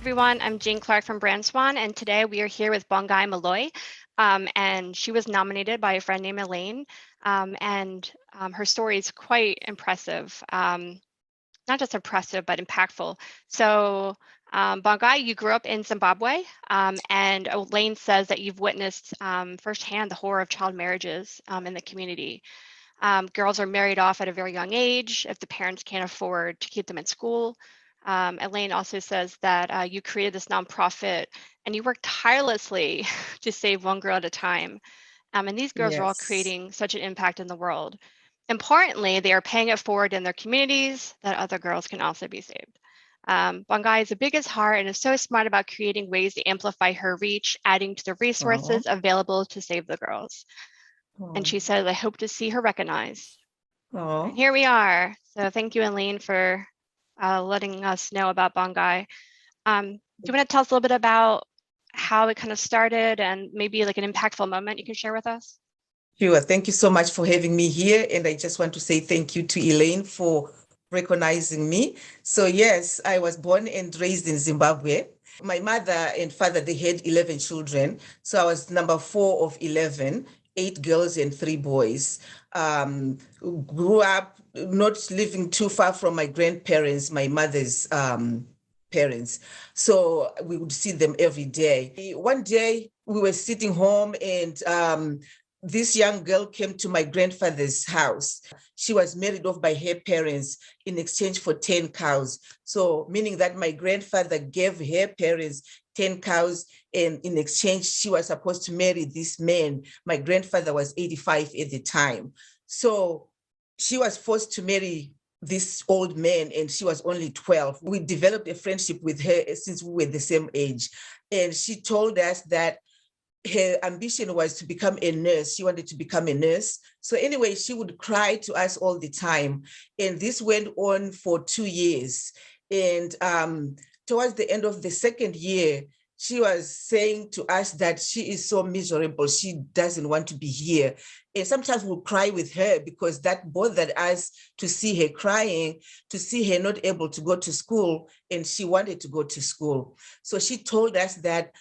everyone, I'm Jane Clark from BrandSwan, and today we are here with Bongai Malloy, and she was nominated by a friend named Elaine, and her story is quite impressive, not just impressive, but impactful. So Bongai, you grew up in Zimbabwe, and Elaine says that you've witnessed firsthand the horror of child marriages in the community. Girls are married off at a very young age if the parents can't afford to keep them in school. Elaine also says that you created this nonprofit and you work tirelessly to save one girl at a time. And these girls are all creating such an impact in the world. Importantly, they are paying it forward in their communities that other girls can also be saved. Bongai is the biggest heart and is so smart about creating ways to amplify her reach, adding to the resources available to save the girls. And she said, I hope to see her recognized. And here we are. So thank you, Elaine, for letting us know about Bongai. Do you want to tell us a little bit about how it kind of started and maybe like an impactful moment you can share with us? Sure. Thank you so much for having me here. And I just want to say thank you to Elaine for recognizing me. So yes, I was born and raised in Zimbabwe. My mother and father, they had 11 children. So I was number 4 of 11, 8 girls and 3 boys. Grew up not living too far from my grandparents, my mother's parents. So we would see them every day. One day we were sitting home and this young girl came to my grandfather's house. She was married off by her parents in exchange for 10 cows. So meaning that my grandfather gave her parents 10 cows, and in exchange, she was supposed to marry this man. My grandfather was 85 at the time. So she was forced to marry this old man, and she was only 12. We developed a friendship with her since we were the same age. And she told us that her ambition was to become a nurse. She wanted to become a nurse. So anyway, she would cry to us all the time. And this went on for 2 years. And towards the end of the second year, she was saying to us that she is so miserable. She doesn't want to be here. And sometimes we'll cry with her because that bothered us to see her crying, to see her not able to go to school. And she wanted to go to school. So she told us that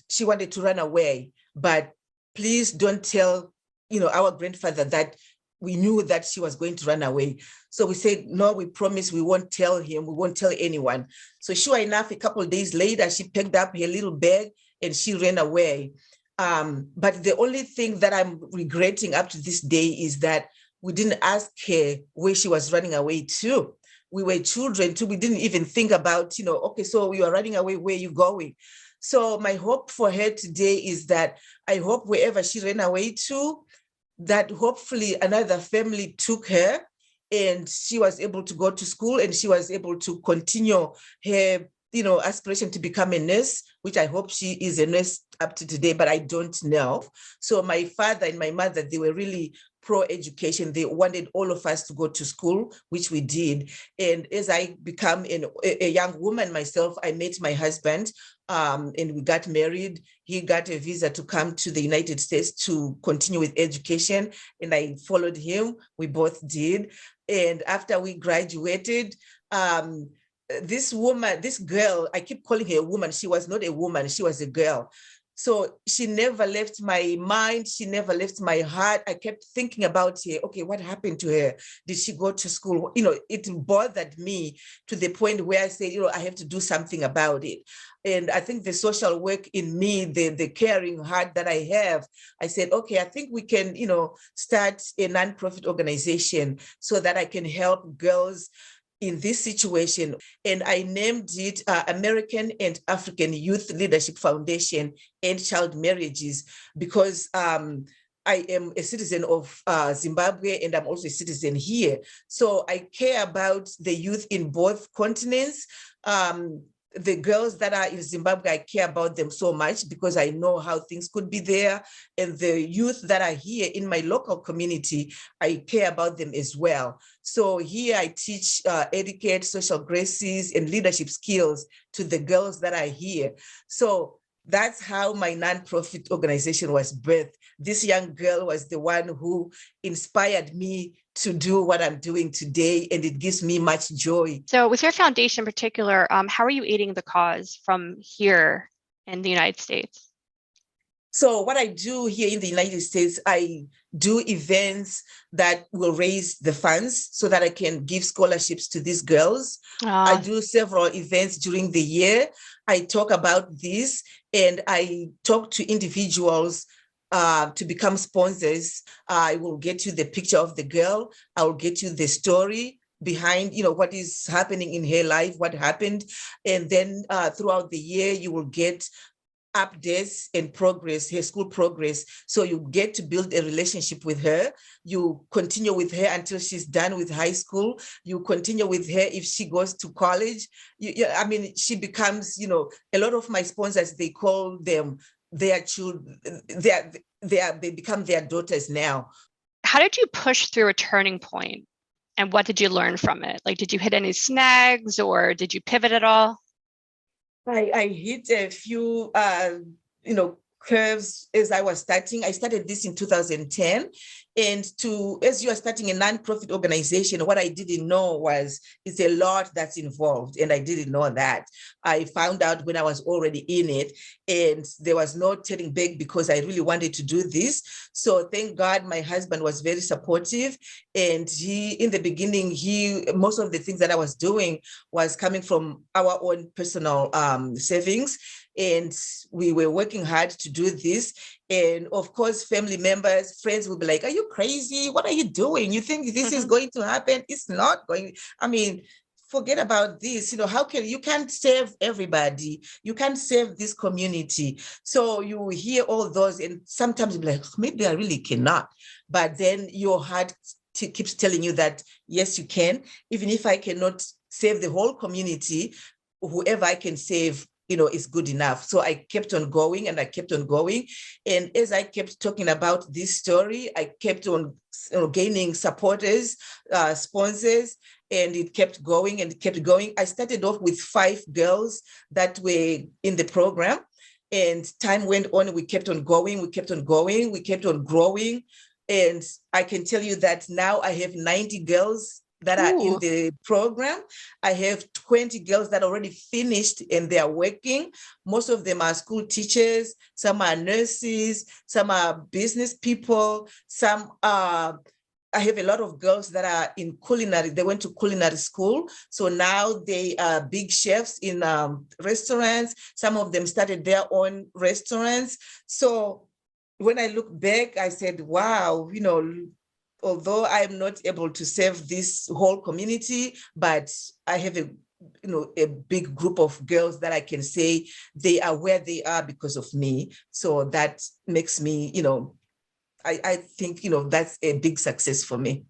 she wanted to run away, but please don't tell, our grandfather that we knew that she was going to run away. So we said, no, we promise we won't tell him. We won't tell anyone. So sure enough, a couple of days later, she picked up her little bag and she ran away. But the only thing that I'm regretting up to this day is that we didn't ask her where she was running away to. We were children too. We didn't even think about, okay, so you are running away, where are you going? So my hope for her today is that I hope wherever she ran away to, that hopefully another family took her and she was able to go to school and she was able to continue her, aspiration to become a nurse, which I hope she is a nurse up to today, but I don't know. So my father and my mother, they were really pro-education. They wanted all of us to go to school, which we did. And as I become a young woman myself, I met my husband and we got married. He got a visa to come to the United States to continue with education. And I followed him. We both did. And after we graduated, this girl, I keep calling her a woman. She was not a woman. She was a girl. So she never left my mind. She never left my heart. I kept thinking about her. Okay, what happened to her? Did she go to school? It bothered me to the point where I said, I have to do something about it. And I think the social work in me, the caring heart that I have, I said, okay, I think we can, start a nonprofit organization so that I can help girls in this situation. And I named it American and African Youth Leadership Foundation End Child Marriages because I am a citizen of Zimbabwe and I'm also a citizen here. So I care about the youth in both continents. The girls that are in Zimbabwe, I care about them so much because I know how things could be there. And the youth that are here in my local community, I care about them as well. So here I teach etiquette, social graces, and leadership skills to the girls that are here. So that's how my nonprofit organization was birthed. This young girl was the one who inspired me to do what I'm doing today, and it gives me much joy. So with your foundation in particular, how are you aiding the cause from here in the United States? So what I do here in the United States, I do events that will raise the funds so that I can give scholarships to these girls. I do several events during the year. I talk about this, and I talk to individuals to become sponsors. I will get you the picture of the girl. I will get you the story behind, what is happening in her life, what happened. And then throughout the year, you will get updates and progress, her school progress. So you get to build a relationship with her. You continue with her until she's done with high school. You continue with her if she goes to college. She becomes, a lot of my sponsors, they call them their children. They become their daughters now. How did you push through a turning point, and what did you learn from it? Like, did you hit any snags, or did you pivot at all? I hit a few, curves as I was starting. I started this in 2010. And as you are starting a nonprofit organization, what I didn't know was it's a lot that's involved. And I didn't know that. I found out when I was already in it, and there was no turning back because I really wanted to do this. So thank God my husband was very supportive. And in the beginning, most of the things that I was doing was coming from our own personal savings. And we were working hard to do this. And of course, family members, friends will be like, are you crazy? What are you doing? You think this is going to happen? It's not going. Forget about this. You can't save everybody. You can't save this community. So you hear all those, and sometimes you'll be like, maybe I really cannot. But then your heart keeps telling you that, yes, you can. Even if I cannot save the whole community, whoever I can save, is good enough. So I kept on going, and I kept on going. And as I kept talking about this story, I kept on gaining supporters, sponsors, and it kept going and it kept going. I started off with 5 girls that were in the program, and time went on. We kept on going, we kept on going, we kept on growing. And I can tell you that now I have 90 girls that are in the program. I have 20 girls that already finished and they are working. Most of them are school teachers. Some are nurses. Some are business people. I have a lot of girls that are in culinary. They went to culinary school. So now they are big chefs in restaurants. Some of them started their own restaurants. So when I look back, I said, wow, although I'm not able to save this whole community, but I have a big group of girls that I can say they are where they are because of me. So that makes me, I think, that's a big success for me.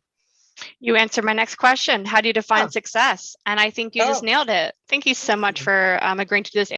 You answered my next question. How do you define success? And I think you just nailed it. Thank you so much for agreeing to do this